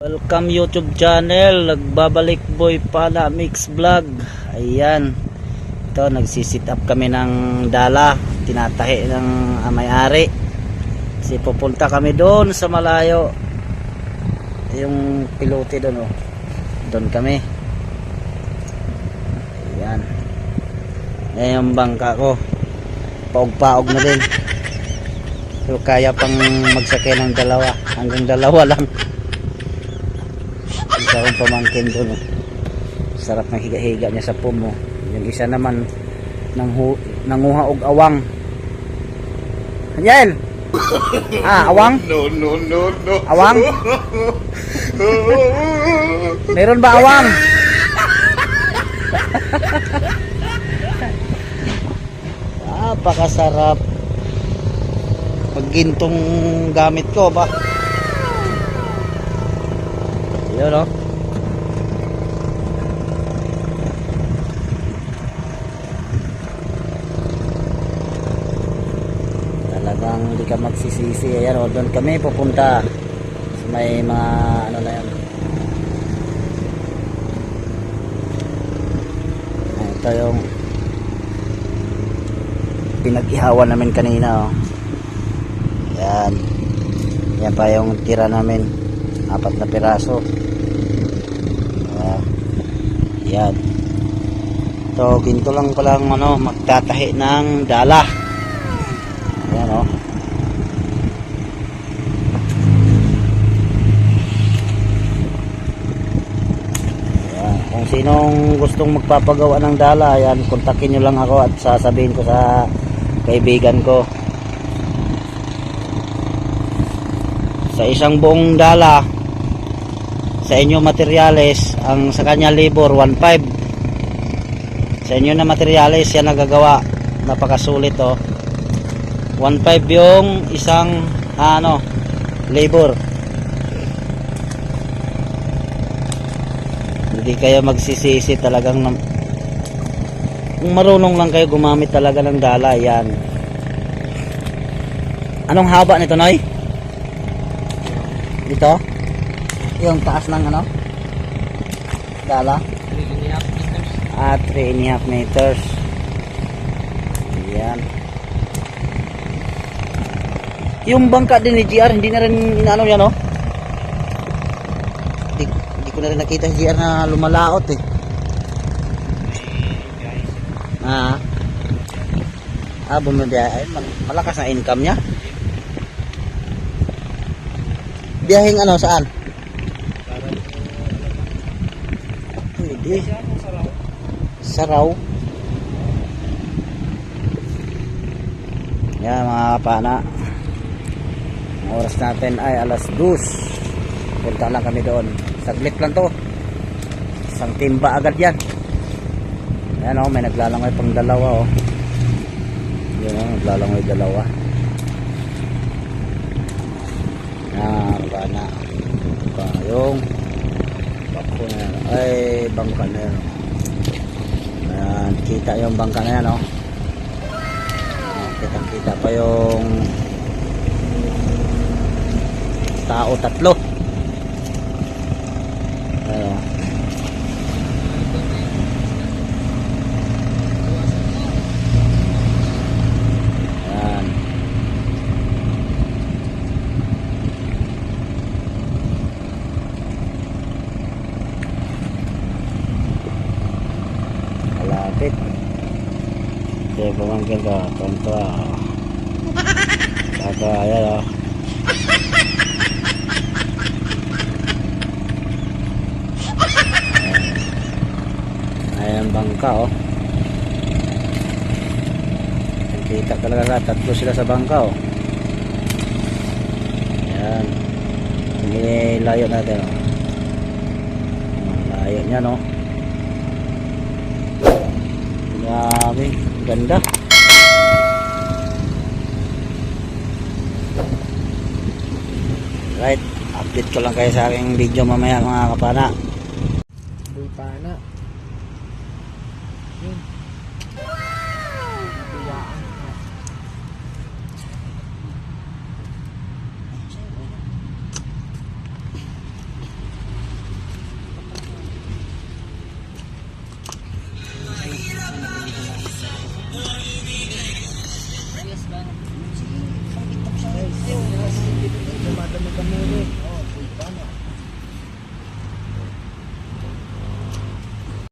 Welcome YouTube channel, nagbabalik boy pala mix vlog. Ayan, ito nagsisit up kami ng dala, tinatahi ng may-ari kasi pupunta kami doon sa malayo, yung pilote doon, oh. Doon kami. Ayan, ayan yung bangka ko, paog-paog na din, pero kaya pang magsakay ng dalawa, hanggang dalawa lang. Isa akong pamangkin doon, oh. Sarap ng higa-higa niya sa pumo. Yung isa naman nanguha og awang. Daniel! Awang? No. Awang? Meron ba awang? Napakasarap. Pag gintong gamit ko ba? Yun, oh. Talagang hindi ka magsisisi. Ayan, oh, doon kami pupunta. So, may mga ano na yan. Ito yung pinag-ihawan namin kanina, oh. Ayan. Yan pa yung tira namin. 4 na piraso. Yan. So, ginto lang palang magtatahi ng dala. Ayan, oh. Ayan. Kung sinong gustong magpapagawa ng dala, ayan, kontakin nyo lang ako at sasabihin ko sa kaibigan ko. Sa isang buong dala, sa inyo materyales, ang sa kanya labor 1.5. Sa inyo na materyales yan nagagawa, napakasulit, oh. 1.5 yung isang labor. Hindi kayo magsisisi, talagang kung marunong lang kayo gumamit talaga ng dala, yan. Anong haba nito, Noy? Dito? Yung taas ng dala? 3.5 meters. Ayan. Yung bangka din ni GR, hindi na rin inaano yan, oh. Hindi ko na rin nakita si GR na lumalaot, eh. Bumibiyahe. Malakas na income niya. Biyaheng saan? Pwede. Saraw. Yan mga kapana. Ang oras natin ay 2:00. Punta lang kami doon. Saglit lang to. Isang timba agad yan. Yan, oh, may naglalangoy pang dalawa, oh. Yan, oh, naglalangoy dalawa. Kapana. Yung bangko na yan. Ay, bangka na yan. Ayan, kita yung bangka na yan, oh. Kitang kita pa yung tao 3. Ayan. Ayan. Malapit. Kaya pamangkin ka, tonto, Saka, ayan, oh. Ayan bangka, oh. Kita talaga, 3 sila sa bangka, oh. Ayan. Layo natin, oh. Layo niya, no. Grabe, ganda. Right, update ko lang kayo sa aking video mamaya mga kapana. Boy pana. Yun. Guys, dumadami kami ulit.